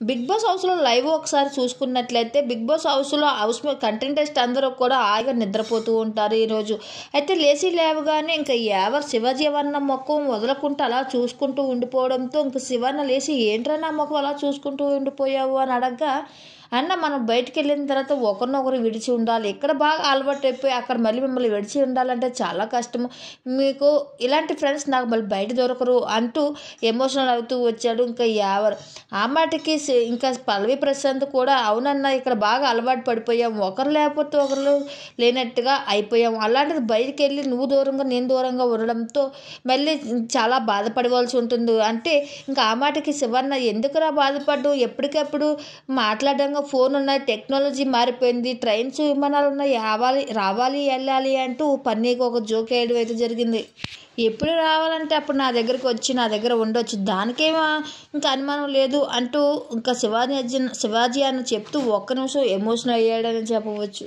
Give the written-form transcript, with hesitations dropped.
Big boss హౌస్లో live ఒకసారి చూసుకున్నట్లయితే బిగ్ బాస్ హౌస్లో కంటెంటెస్ట్ అందరూ కూడా హాయిగా నిద్రపోతూ ఉంటారు ఈరోజు. అయితే లేచి లేవగానే ఇంకా శివాజీ అన్న ముఖం వదలకుండా అలా చూసుకుంటూ ఉండిపోవడంతో ఇంక శివన్న లేచి ఏంట్రా నా ముఖం అలా చూసుకుంటూ ఉండిపోయావు అని అడగగా, అన్న మనం బయటికి వెళ్ళిన తర్వాత ఒకరినొకరు విడిచి ఉండాలి, ఇక్కడ బాగా అలవాటు అయిపోయి అక్కడ మళ్ళీ మిమ్మల్ని విడిచి ఉండాలంటే చాలా కష్టము, మీకు ఇలాంటి ఫ్రెండ్స్ నాకు మళ్ళీ బయట దొరకరు అంటూ ఎమోషనల్ అవుతూ వచ్చాడు. ఇంకా ఆ మాటకి ఇంకా పల్లవి ప్రశాంత్ కూడా అవునన్నా ఇక్కడ బాగా అలవాటు పడిపోయాం, ఒకరు లేకపోతే ఒకరు లేనట్టుగా అయిపోయాం, అలాంటిది బయటికి వెళ్ళి నువ్వు దూరంగా నేను దూరంగా ఉండడంతో మళ్ళీ చాలా బాధపడవలసి ఉంటుంది అంటే ఇంకా ఆ మాటకి శివన్న ఎందుకురా బాధపడ్డు, ఎప్పటికప్పుడు మాట్లాడంగా ఫోన్ ఉన్నాయి, టెక్నాలజీ మారిపోయింది, ట్రైన్స్ విమానాలు ఉన్నాయి, రావాలి వెళ్ళాలి అంటూ పన్నీకి ఒక జోక్ వేయడం అయితే జరిగింది. ఎప్పుడు రావాలంటే అప్పుడు నా దగ్గరికి వచ్చి నా దగ్గర ఉండొచ్చు, దానికేమో ఇంకా అనుమానం లేదు అంటూ ఇంకా శివాజీ అని చెప్తూ ఒక్క నిమిషం ఎమోషనల్ అయ్యాడని చెప్పవచ్చు.